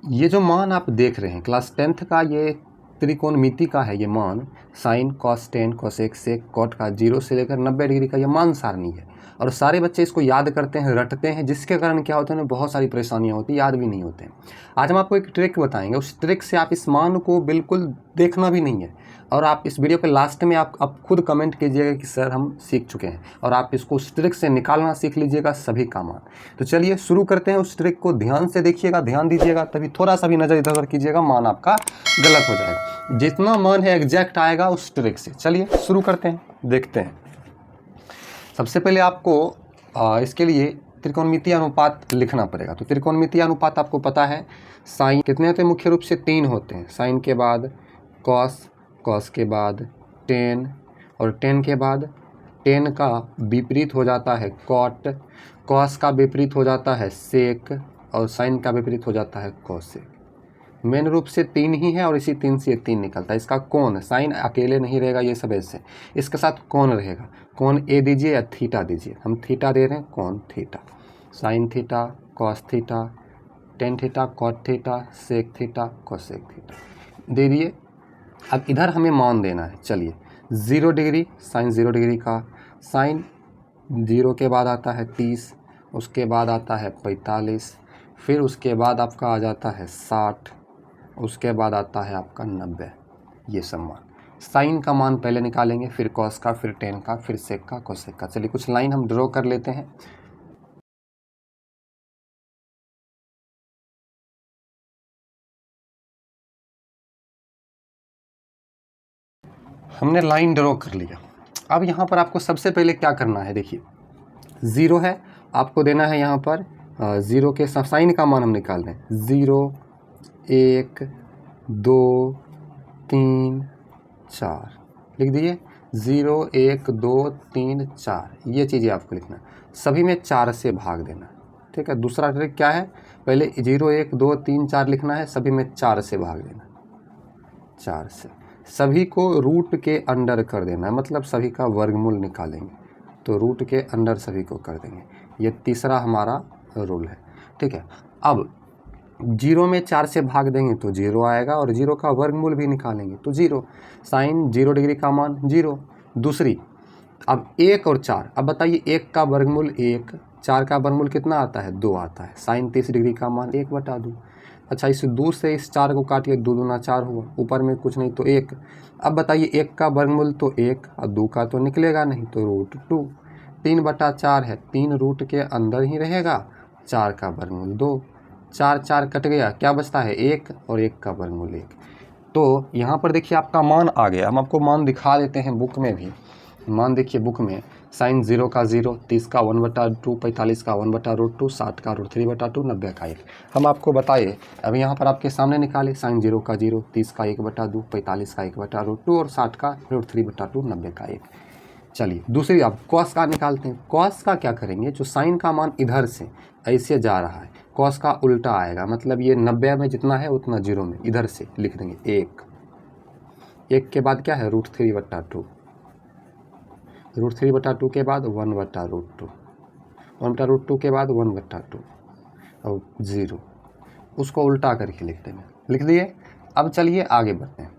ये जो मान आप देख रहे हैं क्लास 10th का, ये त्रिकोणमिति का है। ये मान sine cos tan cosec sec cot का 0 से लेकर 90 डिग्री का ये मान सारणी है। और सारे बच्चे इसको याद करते हैं, रटते हैं, जिसके कारण क्या होता है उन्हें बहुत सारी परेशानियां होती हैं, याद भी नहीं होते हैं। आज हम आपको एक ट्रिक बताएंगे, उस ट्रिक से आप इस मान को बिल्कुल देखना भी नहीं है, और आप इस वीडियो के लास्ट में आप खुद कमेंट कीजिएगा कि सर हम सीख चुके हैं, और आप इसको उस ट्रिक से निकालना सीख लीजिएगा सभी का मान। तो चलिए शुरू करते हैं। उस ट्रिक को ध्यान से देखिएगा, ध्यान दीजिएगा, तभी थोड़ा सा भी नज़र इधर उधर कीजिएगा, मान आपका गलत हो जाएगा। जितना मान है एग्जैक्ट आएगा उस ट्रिक से। चलिए शुरू करते हैं, देखते हैं। सबसे पहले आपको इसके लिए त्रिकोणमितीय अनुपात लिखना पड़ेगा। तो त्रिकोणमितीय अनुपात आपको पता है, साइन कितने होते हैं? मुख्य रूप से 3 होते हैं। साइन के बाद कॉस, कॉस के बाद टेन, और टेन के बाद टेन का विपरीत हो जाता है कॉट, कॉस का विपरीत हो जाता है सेक, और साइन का विपरीत हो जाता है कोसेक। मेन रूप से 3 ही है, और इसी 3 से 3 निकलता है। इसका कोण, साइन अकेले नहीं रहेगा ये सब ऐसे, इसके साथ कोण रहेगा। कोण ए दीजिए या थीटा दीजिए, हम थीटा दे रहे हैं, कोण theta. Sine theta, cos theta, tan theta, cot theta, sec theta, cosec theta दे दिए। अब इधर हमें मान देना है। चलिए 0 डिग्री, साइन 0 डिग्री का, साइन 0 के बाद आता है 30, उसके बाद आता है 45, फिर उसके बाद आपका आ जाता है 60, उसके बाद आता है आपका 90। ये सब मान, साइन का मान पहले निकालेंगे, फिर कॉस का, फिर टेन का, फिर सेक का, कोसेक का। चलिए कुछ लाइन हम ड्रॉ कर लेते हैं। हमने लाइन ड्रॉ कर लिया। अब यहाँ पर आपको सबसे पहले क्या करना है, देखिए 0 है, आपको देना है यहाँ पर 0 के साइन का मान हम निकाल रहे हैं। 0 1 2 3 4 लिख दिए। 0 1 2 3 4 ये चीज़ें आपको लिखना है, सभी में 4 से भाग देना। ठीक है। दूसरा ट्रिक क्या है, पहले 0 1 2 3 4 लिखना है, सभी में 4 से भाग देना, 4 से। सभी को रूट के अंडर कर देना है, मतलब सभी का वर्गमूल निकालेंगे तो रूट के अंडर सभी को कर देंगे। ये तीसरा हमारा रूल है। ठीक है। अब 0 में 4 से भाग देंगे तो 0 आएगा, और 0 का वर्गमूल भी निकालेंगे तो 0। साइन 0 डिग्री का मान 0। दूसरी, अब 1 और 4, अब बताइए 1 का वर्गमूल 1, 4 का वर्गमूल कितना आता है? 2 आता है। साइन 30 डिग्री का मान 1/2। अच्छा, इस 2 से इस 4 को काटिए, 2 दूना 4 हुआ, ऊपर में कुछ नहीं तो 1। अब बताइए 1 का वर्गमूल तो 1, और 2 का तो निकलेगा नहीं तो √2। 3/4 है, 3 रूट के अंदर ही रहेगा, 4 का वर्गमूल 2, 4 4 कट गया, क्या बचता है? 1, और 1 का वर्गमूल 1। तो यहाँ पर देखिए आपका मान आ गया। हम आपको मान दिखा देते हैं बुक में भी। मान देखिए बुक में, साइन 0 का 0, 30 का 1/2, 45 का 1/√2, 60 का √3/2, 90 का 1। हम आपको बताइए, अभी यहाँ पर आपके सामने निकाले, साइन 0 का 0, 30 का 1/2, 45 का 1/√2, और 60 का √3/2, 90 का 1। चलिए दूसरी, अब कॉस का निकालते हैं। कॉस का क्या करेंगे, जो साइन का मान इधर से ऐसे जा रहा है, कॉस का उल्टा आएगा, मतलब ये 90 में जितना है उतना 0 में इधर से लिख देंगे 1। 1 के बाद क्या है? √3/2, √3/2 के बाद 1/√2, 1/√2 के बाद 1/2 और 0, उसको उल्टा करके लिख देंगे। लिख दिए। अब चलिए आगे बढ़ते हैं।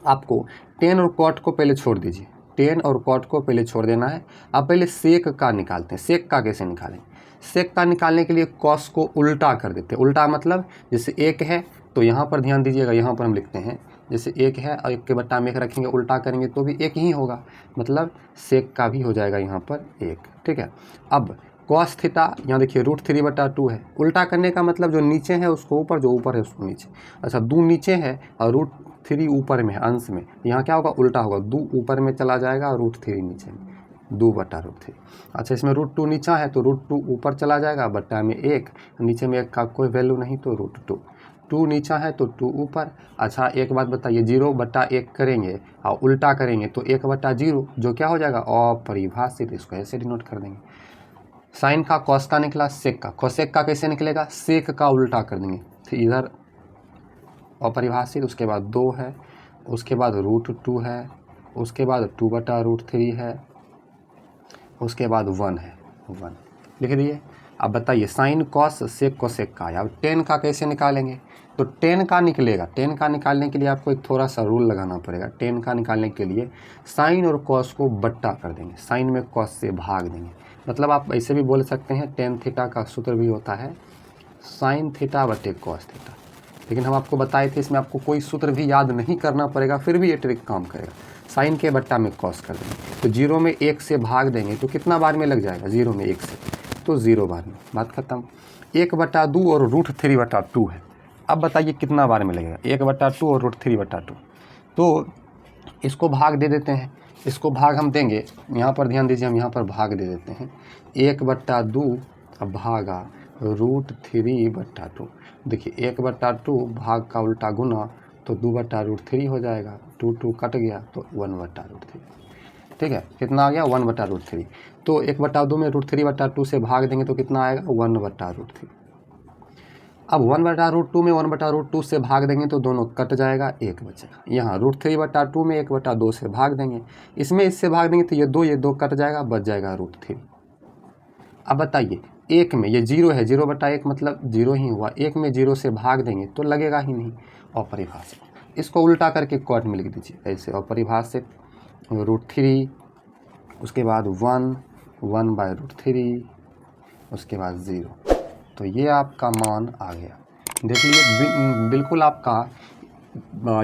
आपको टेन और कॉट को पहले छोड़ दीजिए, टेन और कॉट को पहले छोड़ देना है। अब पहले सेक का निकालते हैं। सेक का कैसे निकालें? सेक का निकालने के लिए कॉस को उल्टा कर देते हैं। उल्टा मतलब जैसे 1 है तो यहाँ पर ध्यान दीजिएगा, यहाँ पर हम लिखते हैं जैसे 1 है और 1 के बट्टा में 1 रखेंगे, उल्टा करेंगे तो भी 1 ही होगा, मतलब सेक का भी हो जाएगा यहाँ पर 1। ठीक है। अब कॉस थीटा, यहाँ देखिए √3/2 है, उल्टा करने का मतलब जो नीचे है उसको ऊपर, जो ऊपर है उसको नीचे। अच्छा, 2 नीचे है और √3 ऊपर में है, अंश में, यहाँ क्या होगा? उल्टा होगा, 2 ऊपर में चला जाएगा और √3 नीचे में, 2/√3। अच्छा, इसमें √2 नीचा है तो √2 ऊपर चला जाएगा, बट्टा में 1, नीचे में 1 का कोई वैल्यू नहीं तो √2। 2 नीचा है तो 2 ऊपर। अच्छा, एक बात बताइए, 0/1 करेंगे और उल्टा करेंगे तो 1/0, जो क्या हो जाएगा? अपरिभाषित। इसको ऐसे डिनोट कर देंगे। साइन का कॉस का निकला, सेक का, कोसेक का कैसे निकलेगा? सेक का उल्टा कर देंगे, फिर इधर अपरिभाषित, उसके बाद 2 है, उसके बाद √2 है, उसके बाद 2/√3 है, उसके बाद 1 है, 1 लिख दिए। अब बताइए साइन कॉस सेक कोसेक का, अब टेन का कैसे निकालेंगे? तो टेन का निकलेगा, टेन का निकालने के लिए आपको एक थोड़ा सा रूल लगाना पड़ेगा। टेन का निकालने के लिए साइन और कॉस को बट्टा कर देंगे, साइन में कॉस से भाग देंगे। मतलब आप ऐसे भी बोल सकते हैं टेन थीटा का सूत्र भी होता है साइन थीटा बटे कॉस थीटा, लेकिन हम आपको बताए थे इसमें आपको कोई सूत्र भी याद नहीं करना पड़ेगा, फिर भी ये ट्रिक काम करेगा। साइन के बट्टा में कॉस कर देंगे, तो 0 में 1 से भाग देंगे तो कितना बार में लग जाएगा? 0 में 1 से, तो 0 बार में, बात खत्म। 1/2 और √3/2 है। अब बताइए कितना बार में लगेगा? 1/2 और √3/2, तो इसको भाग दे देते हैं, इसको भाग हम देंगे, यहाँ पर ध्यान दीजिए, हम यहाँ पर भाग दे देते हैं 1/2 भागा √3/2। देखिए 1/2 भाग का उल्टा गुना, तो 2/√3 हो जाएगा, 2 कट गया तो 1/√3। ठीक है, कितना आ गया? 1/√3। तो 1/2 में √3/2 से भाग देंगे तो कितना आएगा? 1/√3। अब 1/√2 में 1/√2 से भाग देंगे तो दोनों कट जाएगा, 1 बचेगा। यहाँ √3/2 में 1/2 से भाग देंगे, इसमें इससे भाग देंगे तो ये दो कट जाएगा, बच जाएगा √3। अब बताइए 1 में ये 0 है, 0/1 मतलब 0 ही हुआ, 1 में 0 से भाग देंगे तो लगेगा ही नहीं। अपरिभाषित, इसको उल्टा करके क्वाड में लिख दीजिए ऐसे, अपरिभाषित √3, उसके बाद 1/√3, उसके बाद 0, तो ये आपका मान आ गया। देख लीजिए बिल्कुल आपका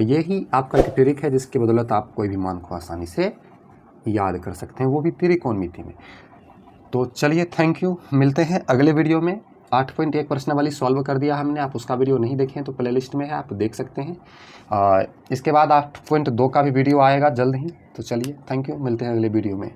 यही आपका एक ट्रिक है जिसकी बदौलत आप कोई भी मान को आसानी से याद कर सकते हैं, वो भी त्रिकोणमिति में। तो चलिए थैंक यू, मिलते हैं अगले वीडियो में। 8.1 प्रश्न वाली सॉल्व कर दिया हमने, आप उसका वीडियो नहीं देखें तो प्लेलिस्ट में है, आप देख सकते हैं। इसके बाद 8.2 का भी वीडियो आएगा जल्द ही। तो चलिए थैंक यू, मिलते हैं अगले वीडियो में।